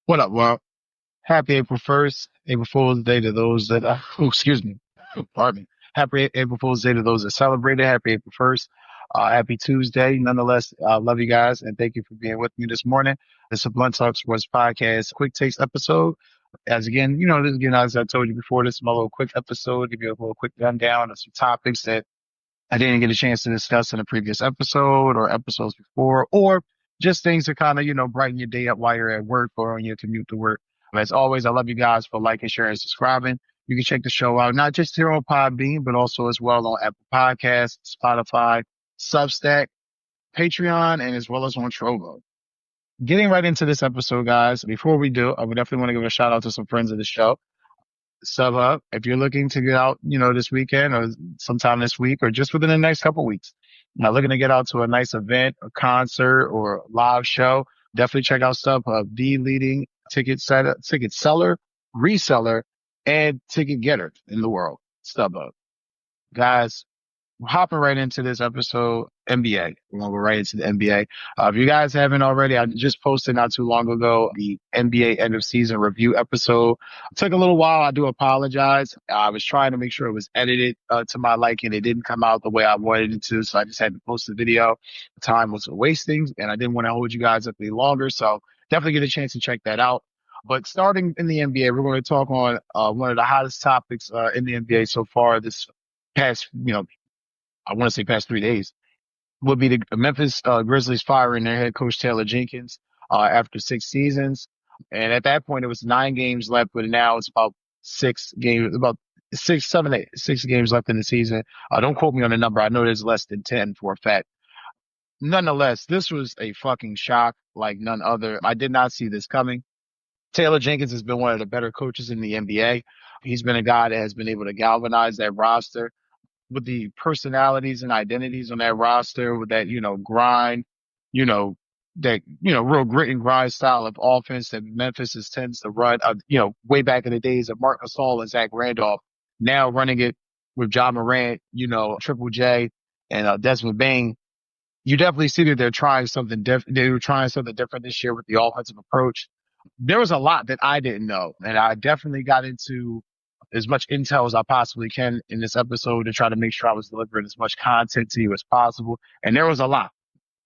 What up? Well, happy April 1st, April Fool's Day to those that, excuse me, pardon me. Happy April Fool's Day to those that celebrate it. Happy April 1st. Happy Tuesday. Nonetheless, love you guys and thank you for being with me this morning. This is a Blunt Talk Sports Podcast quick takes episode. As again, this again, as I told you before, this is my little quick episode, give you a little quick rundown of some topics that I didn't get a chance to discuss in a previous episode or episodes before, or just things to kind of, brighten your day up while you're at work or on your commute to work. As always, I love you guys for liking, sharing, and subscribing. You can check the show out, not just here on Podbean, but also as well on Apple Podcasts, Spotify, Substack, Patreon, and as well as on Trovo. Getting right into this episode, guys, before we do, I would definitely want to give a shout out to some friends of the show. StubHub, if you're looking to get out, this weekend or sometime this week or just within the next couple of weeks, looking to get out to a nice event, a concert or a live show, definitely check out StubHub, the leading ticket seller, reseller, and ticket getter in the world. StubHub. Guys, hopping right into this episode, NBA. We're going to go right into the NBA. If you guys haven't already, I just posted not too long ago the NBA end of season review episode. It took a little while. I do apologize. I was trying to make sure it was edited to my liking. It didn't come out the way I wanted it to, so I just had to post the video. Time was wasting, and I didn't want to hold you guys up any longer, so definitely get a chance to check that out. But starting in the NBA, we're going to talk on one of the hottest topics in the NBA so far this past, I want to say past 3 days, would be the Memphis Grizzlies firing their head coach Taylor Jenkins after 6 seasons. And at that point, it was 9 games left, but now it's about 6 games, about 6 games left in the season. Don't quote me on the number. I know there's less than 10 for a fact. Nonetheless, this was a fucking shock like none other. I did not see this coming. Taylor Jenkins has been one of the better coaches in the NBA. He's been a guy that has been able to galvanize that roster with the personalities and identities on that roster, with that, grind, real grit and grind style of offense that Memphis tends to run, way back in the days of Marc Gasol and Zach Randolph, now running it with John Morant, Triple J and Desmond Bain. You definitely see that they're trying something different. They were trying something different this year with the offensive approach. There was a lot that I didn't know, and I definitely got into as much intel as I possibly can in this episode to try to make sure I was delivering as much content to you as possible. And there was a lot.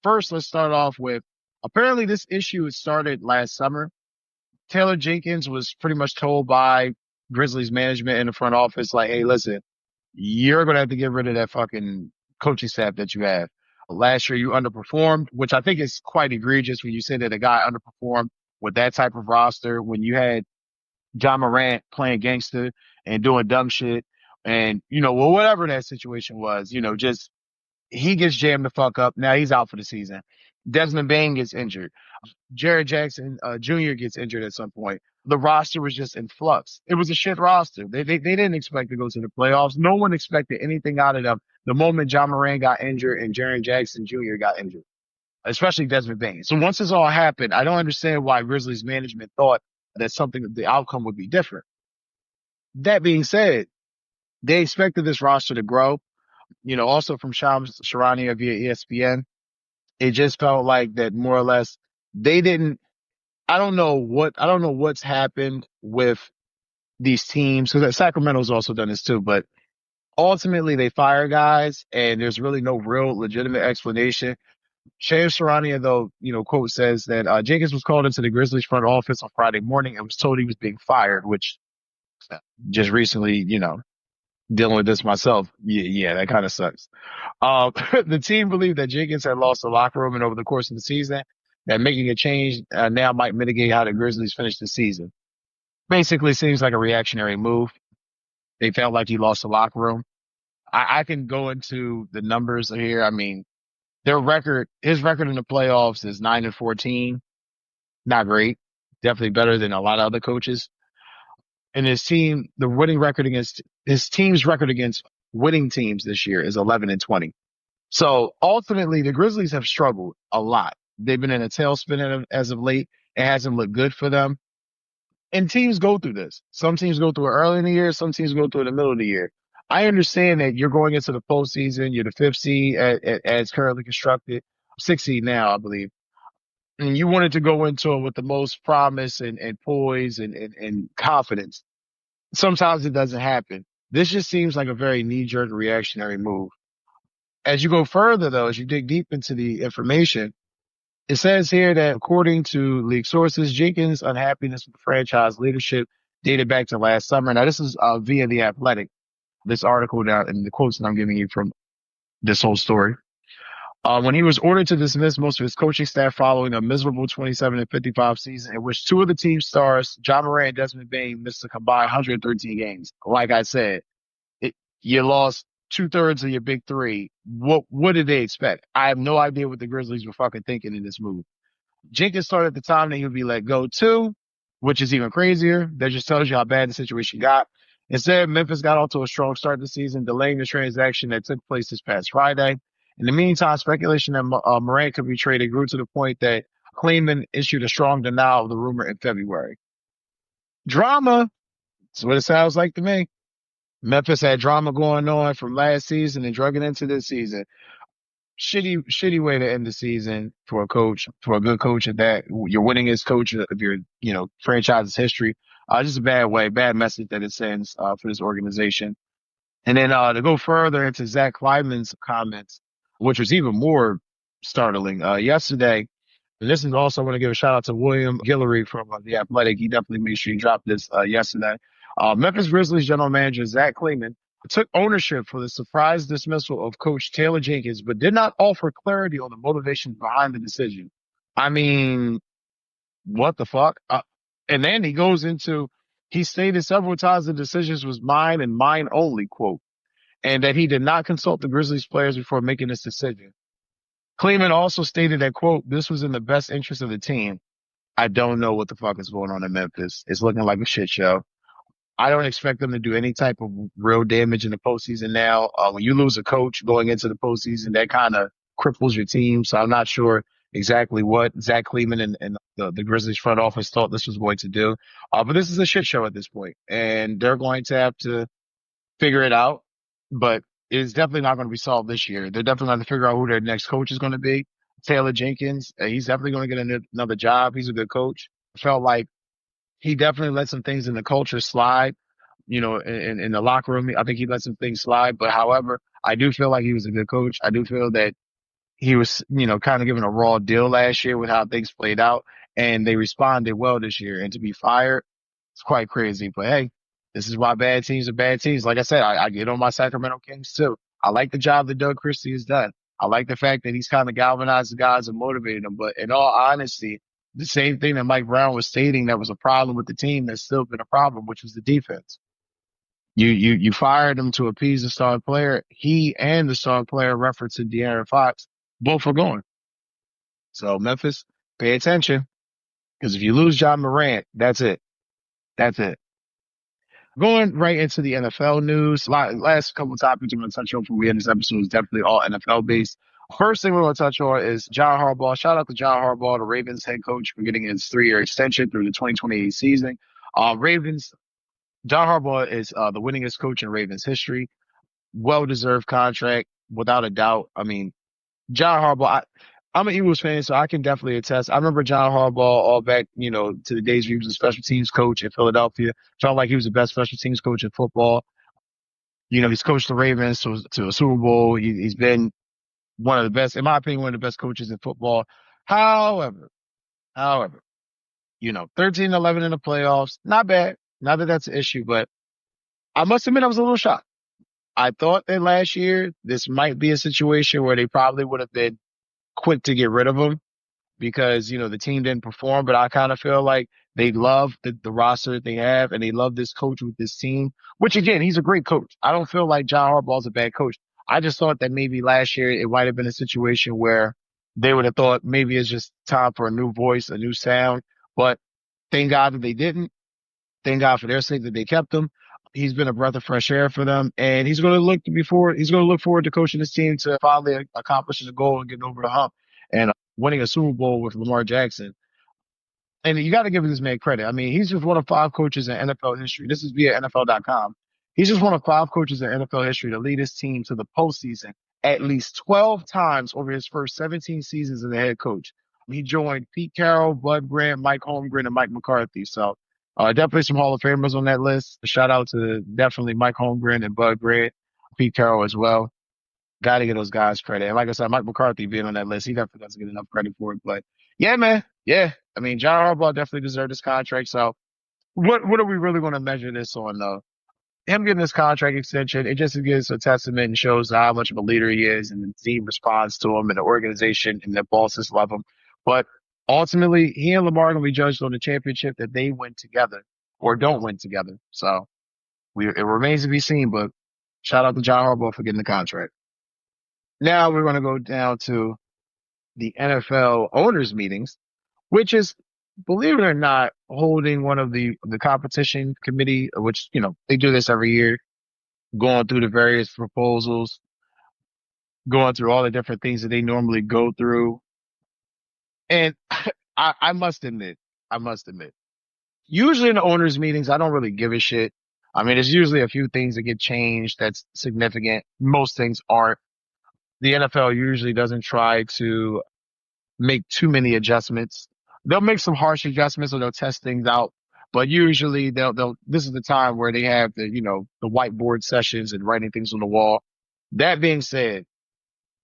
First, let's start off with, apparently this issue started last summer. Taylor Jenkins was pretty much told by Grizzlies management in the front office, like, hey, listen, you're going to have to get rid of that fucking coaching staff that you have. Last year you underperformed, which I think is quite egregious when you say that a guy underperformed with that type of roster when you had John Morant playing gangster and doing dumb shit. And, whatever that situation was, just he gets jammed the fuck up. Now he's out for the season. Desmond Bain gets injured. Jared Jackson Jr. gets injured at some point. The roster was just in flux. It was a shit roster. They didn't expect to go to the playoffs. No one expected anything out of them the moment John Morant got injured and Jared Jackson Jr. got injured, especially Desmond Bain. So once this all happened, I don't understand why Grizzlies management thought that the outcome would be different. That being said, they expected this roster to grow. Also from Shams Charania via ESPN, it just felt like that more or less they didn't. I don't know what's happened with these teams, because Sacramento's also done this too, but ultimately they fire guys and there's really no real legitimate explanation. Shams Charania, though, quote says that Jenkins was called into the Grizzlies front office on Friday morning and was told he was being fired, which just recently, dealing with this myself. Yeah, that kind of sucks. The team believed that Jenkins had lost the locker room and over the course of the season, that making a change now might mitigate how the Grizzlies finish the season. Basically seems like a reactionary move. They felt like he lost the locker room. I can go into the numbers here. I mean, his record in the playoffs is 9-14. Not great. Definitely better than a lot of other coaches. And his team's record against winning teams this year is 11-20. So ultimately, the Grizzlies have struggled a lot. They've been in a tailspin as of late. It hasn't looked good for them. And teams go through this. Some teams go through it early in the year. Some teams go through it in the middle of the year. I understand that you're going into the postseason. You're the 5th seed as currently constructed. 6th seed now, I believe. and you wanted to go into it with the most promise and poise and confidence. Sometimes it doesn't happen. This just seems like a very knee-jerk reactionary move. As you go further, though, as you dig deep into the information, it says here that according to league sources, Jenkins' unhappiness with franchise leadership dated back to last summer. Now, this is via The Athletic, this article now, and the quotes that I'm giving you from this whole story. When he was ordered to dismiss most of his coaching staff following a miserable 27-55 season in which two of the team's stars, John Morant and Desmond Bain, missed a combined 113 games. Like I said, you lost 2/3 of your big three. What did they expect? I have no idea what the Grizzlies were fucking thinking in this move. Jenkins thought at the time that he would be let go too, which is even crazier. That just tells you how bad the situation got. Instead, Memphis got off to a strong start this season, delaying the transaction that took place this past Friday. In the meantime, speculation that Morant could be traded grew to the point that Kleiman issued a strong denial of the rumor in February. Drama. That's what it sounds like to me. Memphis had drama going on from last season and drug it into this season. Shitty way to end the season for a coach, for a good coach at that. Your winningest coach of your, franchise's history. Just a bad way, bad message that it sends, for this organization. And then, to go further into Zach Kleiman's comments, which was even more startling, yesterday, and this is also, I want to give a shout out to William Guillory from The Athletic. He definitely made sure he dropped this, yesterday. Memphis Grizzlies general manager Zach Kleiman took ownership for the surprise dismissal of coach Taylor Jenkins, but did not offer clarity on the motivations behind the decision. I mean, what the fuck? And then he goes into, he stated several times the decisions was mine and mine only, quote, and that he did not consult the Grizzlies players before making this decision. Kleiman also stated that, quote, this was in the best interest of the team. I don't know what the fuck is going on in Memphis. It's looking like a shit show. I don't expect them to do any type of real damage in the postseason now. When you lose a coach going into the postseason, that kind of cripples your team. So I'm not sure exactly what Zach Kleiman and the Grizzlies front office thought this was going to do. But this is a shit show at this point, and they're going to have to figure it out. But it's definitely not going to be solved this year. They're definitely going to figure out who their next coach is going to be. Taylor Jenkins, he's definitely going to get another job. He's a good coach. Felt like he definitely let some things in the culture slide, in the locker room. I think he let some things slide. But however, I do feel like he was a good coach. I do feel that he was, kind of given a raw deal last year with how things played out, and they responded well this year. And to be fired, it's quite crazy. But hey, this is why bad teams are bad teams. Like I said, I get on my Sacramento Kings too. I like the job that Doug Christie has done. I like the fact that he's kind of galvanized the guys and motivated them. But in all honesty, the same thing that Mike Brown was stating that was a problem with the team that's still been a problem, which was the defense. You fired him to appease the star player. He and the star player referencing De'Aaron Fox both are going. So Memphis, pay attention, because if you lose John Morant, that's it. That's it. Going right into the NFL news, last couple of topics I'm going to touch on before we end this episode is definitely all NFL based. First thing we're going to touch on is John Harbaugh. Shout out to John Harbaugh, the Ravens head coach, for getting his 3-year extension through the 2028 season. John Harbaugh is the winningest coach in Ravens history. Well-deserved contract, without a doubt. I mean, John Harbaugh, I'm an Eagles fan, so I can definitely attest. I remember John Harbaugh all back, to the days he was a special teams coach in Philadelphia. Felt like he was the best special teams coach in football. He's coached the Ravens to a Super Bowl. He's been one of the best, in my opinion, one of the best coaches in football. However, 13-11 in the playoffs, not bad. Not that that's an issue, but I must admit I was a little shocked. I thought that last year this might be a situation where they probably would have been quick to get rid of him because, the team didn't perform. But I kind of feel like they love the roster that they have, and they love this coach with this team, which, again, he's a great coach. I don't feel like John Harbaugh's a bad coach. I just thought that maybe last year it might have been a situation where they would have thought maybe it's just time for a new voice, a new sound. But thank God that they didn't. Thank God for their sake that they kept him. He's been a breath of fresh air for them, and he's going to look forward to coaching this team to finally accomplishing the goal and getting over the hump and winning a Super Bowl with Lamar Jackson. And you got to give this man credit. I mean, he's just one of 5 coaches in NFL history. This is via NFL.com. He's just one of 5 coaches in NFL history to lead his team to the postseason at least 12 times over his first 17 seasons as a head coach. He joined Pete Carroll, Bud Grant, Mike Holmgren, and Mike McCarthy. So definitely some Hall of Famers on that list. A shout out to definitely Mike Holmgren and Bud Grant, Pete Carroll as well. Got to get those guys credit. And like I said, Mike McCarthy being on that list, he definitely doesn't get enough credit for it. But yeah, man. Yeah. I mean, John Harbaugh definitely deserved this contract. So what are we really going to measure this on, though? Him getting this contract extension, it just gives a testament and shows how much of a leader he is, and the team responds to him, and the organization and the bosses love him. But ultimately, he and Lamar are going to be judged on the championship that they win together or don't win together. So it remains to be seen, but shout out to John Harbaugh for getting the contract. Now we're going to go down to the NFL owners meetings, which is, believe it or not, holding one of the competition committee, which, they do this every year, going through the various proposals, going through all the different things that they normally go through. And I must admit, usually in the owners meetings, I don't really give a shit. I mean, there's usually a few things that get changed that's significant. Most things aren't. The NFL usually doesn't try to make too many adjustments. They'll make some harsh adjustments or they'll test things out, but usually this is the time where they have the whiteboard sessions and writing things on the wall. That being said,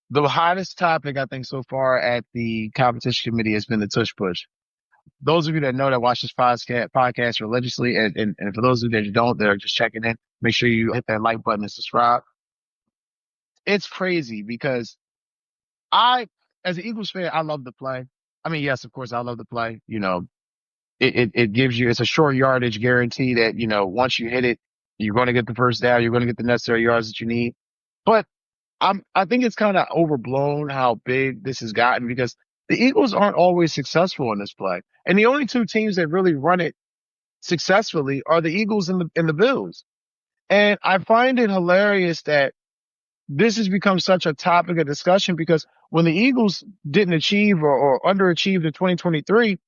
the hottest topic I think so far at the competition committee has been the Tush push. Those of you that know that watch this podcast religiously, and for those of you that don't, that are just checking in, make sure you hit that like button and subscribe. It's crazy because as an Eagles fan, I love the play. I mean, yes, of course, I love the play. It gives you, it's a short yardage guarantee that, once you hit it, you're going to get the first down, you're going to get the necessary yards that you need. But I think it's kind of overblown how big this has gotten because the Eagles aren't always successful in this play. And the only two teams that really run it successfully are the Eagles and the Bills. And I find it hilarious that this has become such a topic of discussion because when the Eagles didn't achieve or underachieved in 2023,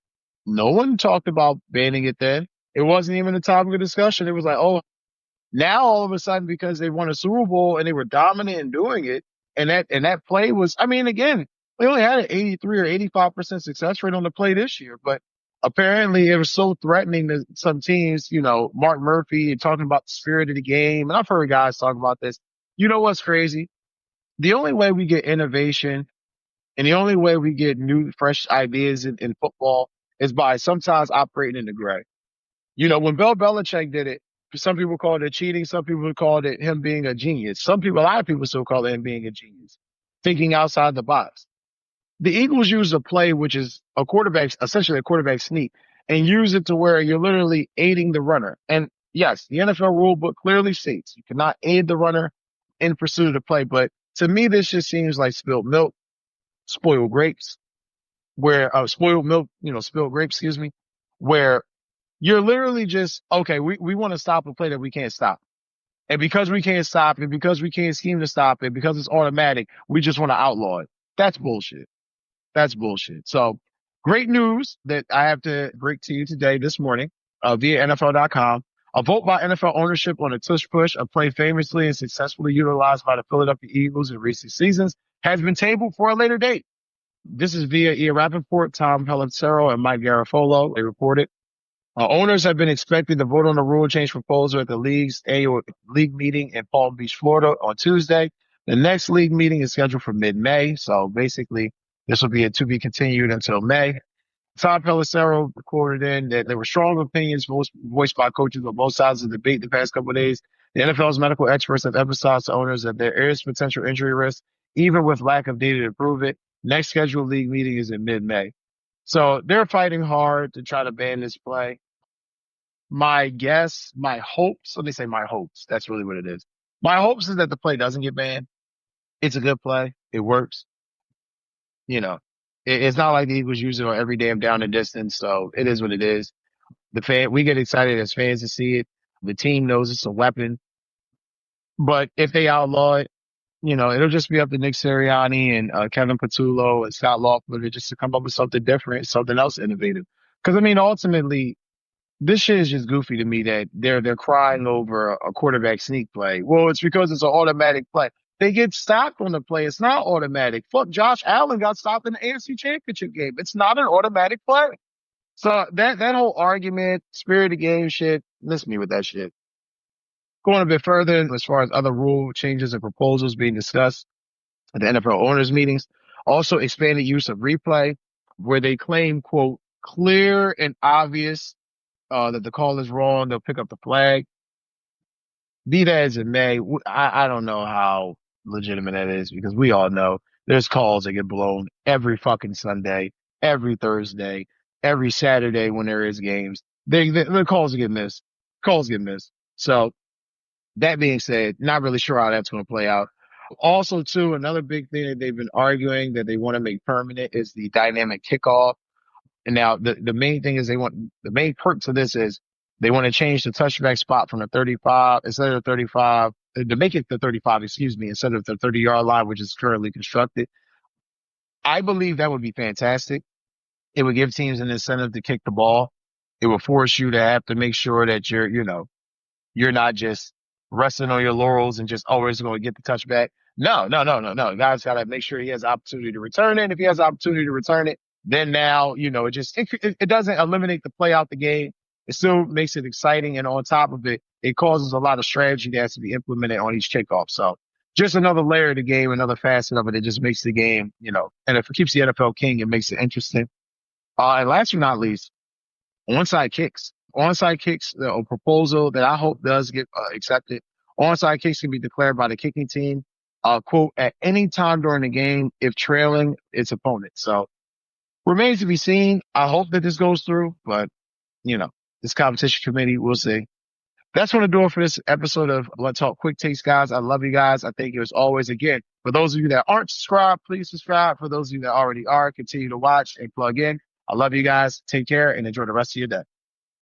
no one talked about banning it then. It wasn't even a topic of discussion. It was like, oh, now all of a sudden because they won a Super Bowl and they were dominant in doing it, and that play was, I mean, again, they only had an 83 or 85% success rate on the play this year, but apparently it was so threatening to some teams, Mark Murphy and talking about the spirit of the game. And I've heard guys talk about this. You know what's crazy? The only way we get innovation and the only way we get new, fresh ideas in football is by sometimes operating in the gray. When Bill Belichick did it, some people called it cheating. Some people called it him being a genius. A lot of people still call it him being a genius, thinking outside the box. The Eagles use a play, which is essentially a quarterback sneak, and use it to where you're literally aiding the runner. And yes, the NFL rule book clearly states you cannot aid the runner in pursuit of the play. But to me, this just seems like spilled milk, spoiled grapes, spilled grapes, excuse me, where you're literally just, okay, we want to stop a play that we can't stop. And because we can't stop it, because we can't scheme to stop it, because it's automatic, we just want to outlaw it. That's bullshit. That's bullshit. So great news that I have to break to you today, this morning, via NFL.com. A vote by NFL ownership on a tush push, a play famously and successfully utilized by the Philadelphia Eagles in recent seasons, has been tabled for a later date. This is via Ian Rappaport, Tom Pelissero, and Mike Garafolo. They reported. Owners have been expected to vote on the rule change proposal at the league's annual league meeting in Palm Beach, Florida on Tuesday. The next league meeting is scheduled for mid-May. So basically, this will be to be continued until May. Tom Pelissero reported in that there were strong opinions voiced by coaches on both sides of the debate the past couple of days. The NFL's medical experts have emphasized to owners that there is potential injury risk, even with lack of data to prove it. Next scheduled league meeting is in mid-May. So they're fighting hard to try to ban this play. My hopes, let me say my hopes. That's really what it is. My hopes is that the play doesn't get banned. It's a good play. It works. It's not like the Eagles use it on every damn down and distance. So it is what it is. We get excited as fans to see it. The team knows it's a weapon. But if they outlaw it, it'll just be up to Nick Sirianni and Kevin Patullo and Scott Loeffler just to come up with something different, something else innovative. Because, I mean, ultimately, this shit is just goofy to me that they're crying over a quarterback sneak play. Well, it's because it's an automatic play. They get stopped on the play. It's not automatic. Fuck, Josh Allen got stopped in the AFC Championship game. It's not an automatic play. So that whole argument, spirit of the game shit, miss me with that shit. Going a bit further as far as other rule changes and proposals being discussed at the NFL owners meetings, also expanded use of replay where they claim, quote, clear and obvious that the call is wrong. They'll pick up the flag. Be that as it may, I don't know how legitimate that is because we all know there's calls that get blown every fucking Sunday, every Thursday, every Saturday when there is games. The calls get missed. Calls get missed. So that being said, not really sure how that's going to play out. Also, too, another big thing that they've been arguing that they want to make permanent is the dynamic kickoff. And now the main thing is the main perk to this is they want to change the touchback spot from the 35 instead of 35 to make it the 35, excuse me, instead of the 30-yard line, which is currently constructed. I believe that would be fantastic. It would give teams an incentive to kick the ball. It will force you to have to make sure that you're not just resting on your laurels and just always going to get the touchback. No. The guy's got to make sure he has opportunity to return it. If he has opportunity to return it, then now, it doesn't eliminate the play out the game. It still makes it exciting. And on top of it, it causes a lot of strategy that has to be implemented on each kickoff. So just another layer of the game, another facet of it. It just makes the game, and if it keeps the NFL king, it makes it interesting. And last but not least, onside kicks. Onside kicks, a proposal that I hope does get accepted. Onside kicks can be declared by the kicking team, quote, at any time during the game if trailing its opponent. So remains to be seen. I hope that this goes through, but, this competition committee, we'll see. That's going to do it for this episode of Blood Talk Quick Takes, guys. I love you guys. I thank you as always. Again, for those of you that aren't subscribed, please subscribe. For those of you that already are, continue to watch and plug in. I love you guys. Take care and enjoy the rest of your day.